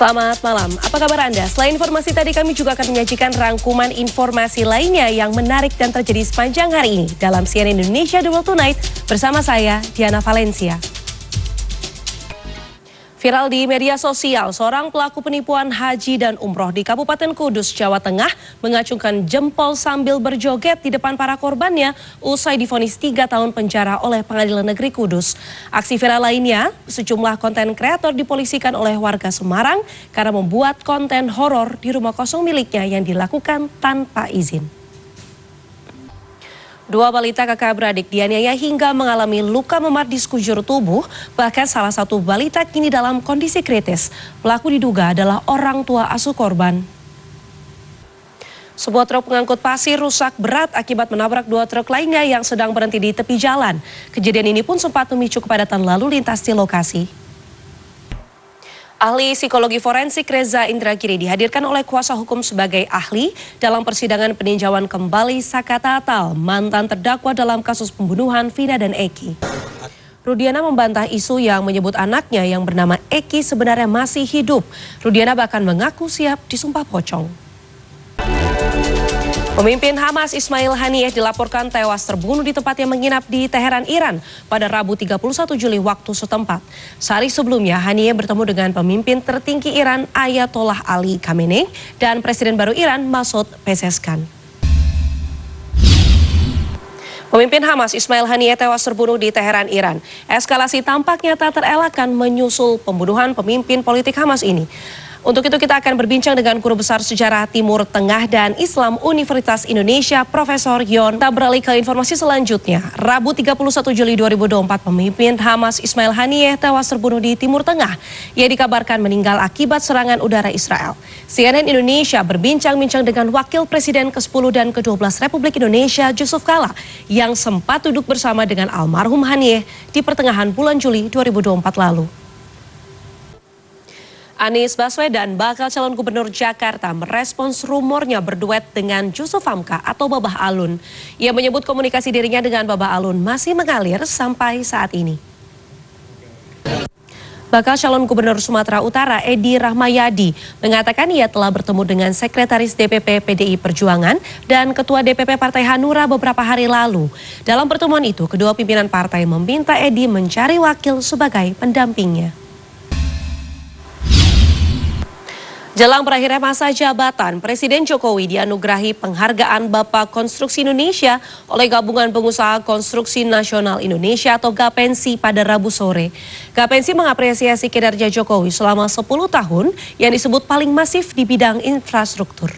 Selamat malam, apa kabar Anda? Selain informasi tadi, kami juga akan menyajikan rangkuman informasi lainnya yang menarik dan terjadi sepanjang hari ini dalam CNN Indonesia The World Tonight bersama saya, Diana Valencia. Viral di media sosial, seorang pelaku penipuan haji dan umroh di Kabupaten Kudus, Jawa Tengah mengacungkan jempol sambil berjoget di depan para korbannya usai divonis 3 tahun penjara oleh Pengadilan Negeri Kudus. Aksi viral lainnya, sejumlah konten kreator dipolisikan oleh warga Semarang karena membuat konten horor di rumah kosong miliknya yang dilakukan tanpa izin. Dua balita kakak beradik dianiaya hingga mengalami luka memar di sekujur tubuh, bahkan salah satu balita kini dalam kondisi kritis. Pelaku diduga adalah orang tua asuh korban. Sebuah truk pengangkut pasir rusak berat akibat menabrak dua truk lainnya yang sedang berhenti di tepi jalan. Kejadian ini pun sempat memicu kepadatan lalu lintas di lokasi. Ahli psikologi forensik Reza Indragiri dihadirkan oleh kuasa hukum sebagai ahli dalam persidangan peninjauan kembali Saka Tatal, mantan terdakwa dalam kasus pembunuhan Vina dan Eki. Rudiana membantah isu yang menyebut anaknya yang bernama Eki sebenarnya masih hidup. Rudiana bahkan mengaku siap disumpah pocong. Pemimpin Hamas Ismail Haniyeh dilaporkan tewas terbunuh di tempat yang menginap di Teheran, Iran pada Rabu 31 Juli waktu setempat. Sehari sebelumnya Haniyeh bertemu dengan pemimpin tertinggi Iran Ayatollah Ali Khamenei dan Presiden baru Iran Masoud Pezeshkian. Pemimpin Hamas Ismail Haniyeh tewas terbunuh di Teheran, Iran. Eskalasi tampaknya tak terelakkan menyusul pembunuhan pemimpin politik Hamas ini. Untuk itu kita akan berbincang dengan Guru Besar Sejarah Timur Tengah dan Islam Universitas Indonesia, Profesor Yon. Kita beralih ke informasi selanjutnya. Rabu 31 Juli 2024, pemimpin Hamas Ismail Haniyeh tewas terbunuh di Timur Tengah. Ia dikabarkan meninggal akibat serangan udara Israel. CNN Indonesia berbincang-bincang dengan Wakil Presiden ke-10 dan ke-12 Republik Indonesia, Yusuf Kala, yang sempat duduk bersama dengan almarhum Haniyeh di pertengahan bulan Juli 2024 lalu. Anies Baswedan, bakal calon gubernur Jakarta, merespons rumornya berduet dengan Yusuf Hamka atau Babah Alun. Ia menyebut komunikasi dirinya dengan Babah Alun masih mengalir sampai saat ini. Bakal calon gubernur Sumatera Utara, Edi Rahmayadi, mengatakan ia telah bertemu dengan Sekretaris DPP PDI Perjuangan dan Ketua DPP Partai Hanura beberapa hari lalu. Dalam pertemuan itu, kedua pimpinan partai meminta Edi mencari wakil sebagai pendampingnya. Jelang berakhirnya masa jabatan, Presiden Jokowi dianugerahi penghargaan Bapak Konstruksi Indonesia oleh Gabungan Pengusaha Konstruksi Nasional Indonesia atau Gapensi pada Rabu sore. Gapensi mengapresiasi kinerja Jokowi selama 10 tahun yang disebut paling masif di bidang infrastruktur.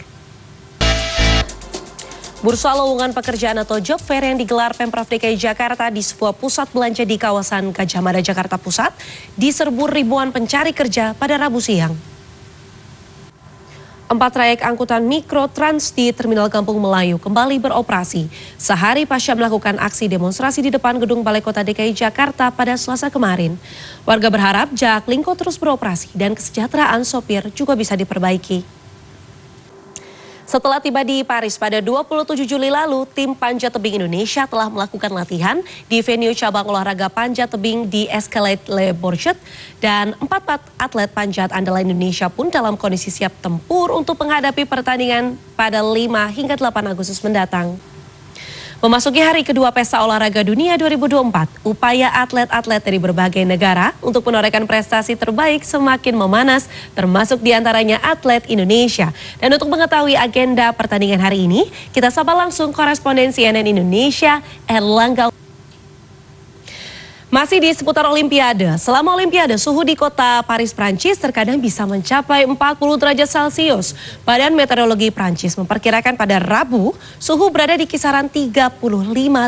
Bursa lowongan pekerjaan atau job fair yang digelar Pemprov DKI Jakarta di sebuah pusat belanja di kawasan Gajah Mada, Jakarta Pusat diserbu ribuan pencari kerja pada Rabu siang. 4 trayek angkutan mikro Trans di Terminal Kampung Melayu kembali beroperasi sehari pasca melakukan aksi demonstrasi di depan gedung Balai Kota DKI Jakarta pada Selasa kemarin. Warga berharap Jaklingko terus beroperasi dan kesejahteraan sopir juga bisa diperbaiki. Setelah tiba di Paris pada 27 Juli lalu, tim panjat tebing Indonesia telah melakukan latihan di venue cabang olahraga panjat tebing di Escalade Le Bourget dan 4 atlet panjat andalan Indonesia pun dalam kondisi siap tempur untuk menghadapi pertandingan pada 5 hingga 8 Agustus mendatang. Memasuki hari kedua Pesta Olahraga Dunia 2024, upaya atlet-atlet dari berbagai negara untuk menorehkan prestasi terbaik semakin memanas, termasuk diantaranya atlet Indonesia. Dan untuk mengetahui agenda pertandingan hari ini, kita sapa langsung koresponden CNN Indonesia, Erlangga. Masih di seputar Olimpiade, selama Olimpiade suhu di kota Paris, Prancis terkadang bisa mencapai 40 derajat Celcius. Badan Meteorologi Prancis memperkirakan pada Rabu suhu berada di kisaran 35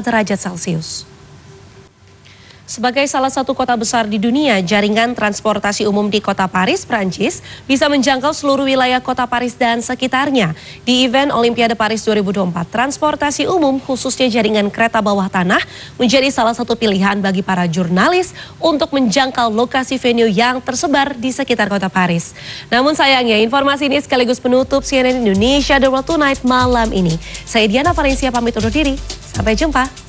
derajat Celcius. Sebagai salah satu kota besar di dunia, jaringan transportasi umum di kota Paris, Prancis bisa menjangkau seluruh wilayah kota Paris dan sekitarnya. Di event Olimpiade Paris 2024, transportasi umum khususnya jaringan kereta bawah tanah menjadi salah satu pilihan bagi para jurnalis untuk menjangkau lokasi venue yang tersebar di sekitar kota Paris. Namun sayangnya informasi ini sekaligus penutup CNN Indonesia The World Tonight malam ini. Saya Diana Valencia pamit undur diri, sampai jumpa.